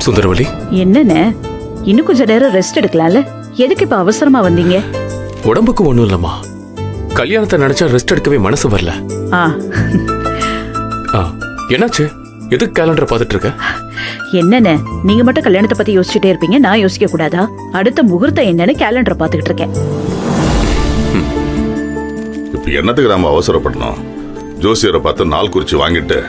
சுந்தரவல்லி, என்னன்னு இன்னும் கொஞ்ச நேரம் ரெஸ்ட் எடுக்கலாம்ல? எதுக்கு இப்ப அவசரமா வந்தீங்க? உடம்புக்கு ஒண்ணும் இல்லம்மா. கல்யாணத்தை நினைச்சா ரெஸ்ட் எடுக்கவே மனசு வரல. என்னாச்சு? எதுக்கு கேலண்டரை பார்த்துட்டு இருக்க? என்னன்னு நீங்க மட்டும் கல்யாணத்தை பத்தி யோசிச்சுட்டே இருப்பீங்க, நான் யோசிக்க கூடாதா? அடுத்த முகூர்த்தம் என்னன்னு கேலண்டரை பார்த்துக்கிட்டு இருக்கேன். இப்ப என்னத்துக்கு நாம அவசரப்படணும்? ஜோசியரை பார்த்து நாள் குறிச்சு வாங்கிட்டு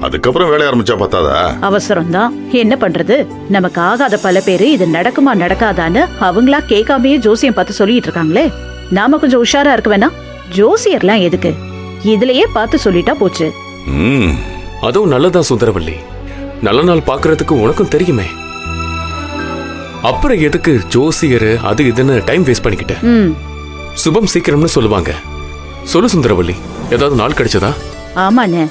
அதுக்கப்புறம் வேலைய ஆரம்பிச்சா பார்த்தாதா? அவசரம் தான், என்ன பண்றது? நமக்கு ஆகாத பல பேரு இது நடக்குமா நடக்காதான்னு அவங்களா கேட்காமயே ஜோசியம் பார்த்து சொல்லிட்டு இருக்காங்களே. நாம கொஞ்சம் உஷாரா இருக்க வேணா? ஜோசியர்லாம் எதுக்கு? இதுலயே பார்த்து சொல்லிட்டா போச்சு. அதுவும் நல்லதான் சுந்தரவல்லி. நல்ல நாள் பாக்குறதுக்கு உனக்கும் தெரியுமே. அப்புறம் எதுக்கு ஜோசியர் அது இதுன்னு டைம் வேஸ்ட் பண்ணிக்கிட்ட? சுபம் சீக்கிரம்னு சொல்லுவாங்க. சொல்லு சுந்தரவல்லி, ஏதாவது நாள் கிடைச்சதா? ஆமாண்ணே,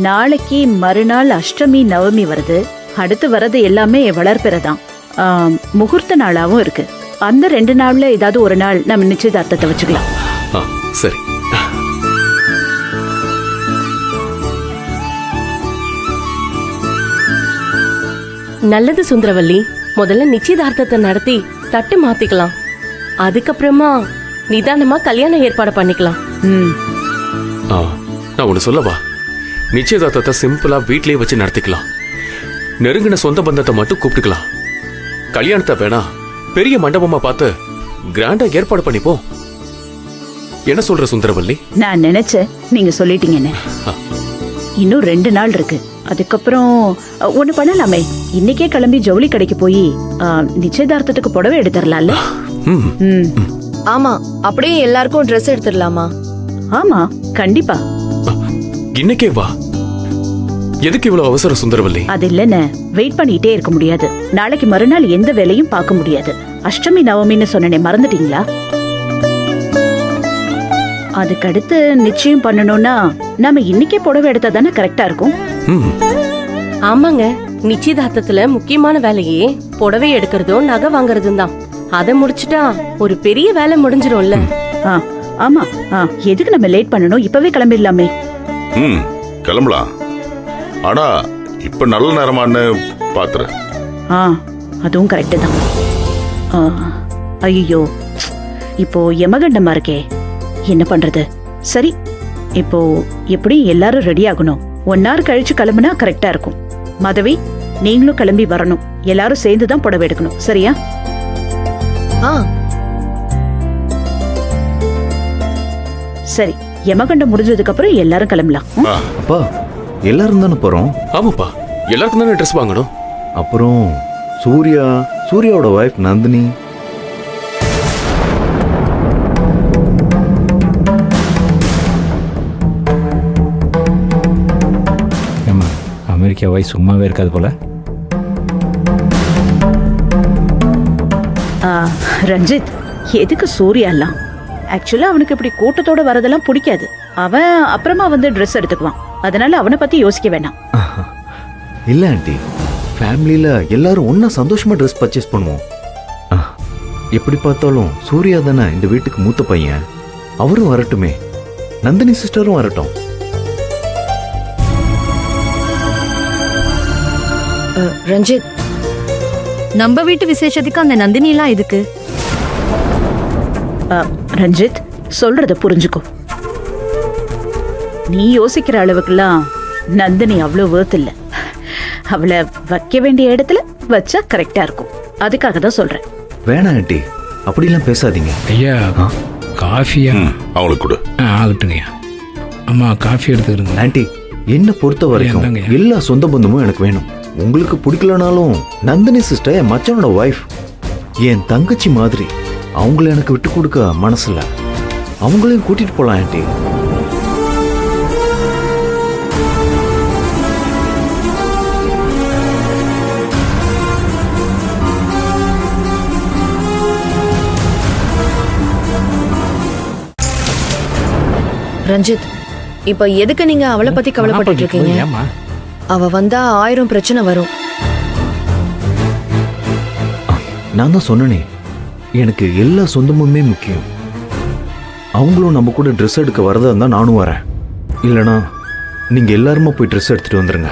நாளைக்கு மறுநாள் அஷ்டமி நவமி வருது. அடுத்து வர்றது எல்லாமே வளர்ப்பிறதான். முகூர்த்த நாளாவும் இருக்கு. அந்த 2 நாள்ல ஏதாவது ஒரு நாள் நம்ம நிச்சயதார்த்தத்தை வச்சுக்கலாம். சரி. நல்லது சுந்தரவல்லி. முதல்ல நிச்சயதார்த்தத்தை நடத்தி தட்டு மாத்திக்கலாம். அதுக்கப்புறமா நிதானமா கல்யாண ஏற்பாடு பண்ணிக்கலாம். நான் ஒண்ணு சொல்லவா? நிச்சயதார்த்தத்தை சிம்பிளா வீட்லயே வச்சு நடத்திக்கலாம். நெருங்கின சொந்த பந்தத்தை மட்டும் கூப்பிட்டுக்கலாம். கல்யாணத்தை வேணா பெரிய மண்டபமா பார்த்து கிராண்டா ஏற்பாடு பண்ணிப்போம். என்ன சொல்ற சுந்தரவல்லி? நான் நினைச்சேன் நீங்க சொல்லிட்டீங்கன்னு. இன்னும் 2 நாள் இருக்கு. அதுக்கப்புறம் ஒண்ணு பண்ணலாமே, இன்னைக்கே கிளம்பி ஜவுளி கடைக்கு போய் நிச்சயதார்த்தத்துக்கு புடவை எடுத்துடலாம்ல? ஆமா, அப்படியே எல்லாருக்கும் ட்ரெஸ் எடுத்துடலாமா? ஆமா, கண்டிப்பா. இன்னைக்கே வா. எதுக்கு இவ்வளவு அவசரம் சுந்தரவல்லி? அது இல்லன்னு வெயிட் பண்ணிட்டே இருக்க முடியாது. நாளைக்கு மறுநாள் எந்த வேலையும் பார்க்க முடியாது. அஷ்டமி நவமின்னு சொன்னனே, மறந்துட்டீங்களா? அதுக்கடுத்து நிச்சயம் பண்ணணும்னா நாம இன்னைக்கே புடவை எடுத்தா தானே கரெக்டா இருக்கும். ஆமாங்க, நிச்சயதார்த்தத்துல முக்கியமான வேலையே புடவை எடுக்கிறதும் நகை வாங்குறதும் தான். அதை முடிச்சுட்டா ஒரு பெரிய வேலை முடிஞ்சிடும்ல. ஆமா, எதுக்கு நம்ம லேட் பண்ணணும்? இப்பவே கிளம்பிடலாமே. கிளம்பலாம். ஆனா இப்ப நல்ல நேரமான்னு பாத்துற. அதுவும் கரெக்ட் தான். ஐயோ, இப்போ யமகண்டமா இருக்கே, என்ன பண்றது? சரி, இப்போ எப்படி எல்லாரும் ரெடி ஆகணும். 1 hour கழிச்சு கிளம்புனா கரெக்டா இருக்கும். மாதவி, நீங்களும் கிளம்பி வரணும். எல்லாரும் சேர்ந்துதான் புடவை எடுக்கணும், சரியா? சரி, யமகண்டம் முடிஞ்சதுக்கு அப்புறம் எல்லாரும் கிளம்பலாம். அப்பா, எல்லாரும் தானே போறோம்? ஆமாப்பா, எல்லாருக்கும் தானே ட்ரெஸ் வாங்கணும். அப்புறம் சூர்யாவோட வைஃப் நந்தினி. அமெரிக்கா வைஃப் சும்மாவே இருக்காது போல. ரஞ்சித், எதுக்கு சூர்யாலாம்? ஆக்சுவலா அவனுக்கு இப்படி கூட்டத்தோட வரதெல்லாம் பிடிக்காது. அவன் அப்புறமா வந்து ட்ரெஸ் எடுத்துக்குவான். அதனால அவனை பத்தி யோசிக்க வேண்டாம். இல்ல ஆண்டி, ஃபேமிலியில எல்லாரும் ஒன்னா சந்தோஷமா ட்ரெஸ் பர்ச்சேஸ் பண்ணுவோம். எப்படி பார்த்தாலும் சூர்யா தானே இந்த வீட்டுக்கு மூத்த பையன். அவரும் வரட்டுமே, நந்தினி சிஸ்டரும் வரட்டும். ரஞ்சித், நம்ம வீட்டு விசேஷத்துக்கு அந்த நந்தினி எல்லாம் எதுக்கு? ரஞ்சித், சொல்றத புரிஞ்சுக்கோ. நீ யோசிக்கிற அளவுக்குலாம் நந்தினி அவ்வளவு வேர்த் இல்ல. அவளை வைக்க வேண்டிய இடத்துல வச்சா கரெக்டா இருக்கும். அதுக்காக தான் சொல்றேன். வேணாம் ஆண்டி, அப்படிலாம் பேசாதீங்க. ஐயா, காஃபியா? அவங்களுக்கு கொடு. ஆகட்டுங்க. அம்மா, காஃபி எடுத்துக்கிறேங்க. ஆண்டி, என்ன பொறுத்த வரைக்கும் எல்லா சொந்த பந்தமும் எனக்கு வேணும். உங்களுக்கு பிடிக்கலனாலும் நந்தினி சிஸ்டர் என் மச்சானோட வைஃப், என் தங்கச்சி மாதிரி. அவங்கள எனக்கு விட்டு கொடுக்க மனசுல. அவங்களையும் கூட்டிட்டு போலாம் ஆண்டி. ரஞ்சித், இப்ப எதுக்கு நீங்க அவளை பத்தி கவலைப்பட்டு இருக்கீங்க? அவ வந்தா 1000 பிரச்சனை வரும். நான் தான் சொன்னனே, எனக்கு எல்லா சொந்தமுமே முக்கியம். அவங்களும் நம்ம கூட ட்ரெஸ் எடுக்க வரதா இருந்தா நானும் வரேன். இல்லைனா நீங்க எல்லாருமா போய் ட்ரெஸ் எடுத்துட்டு வந்துருங்க.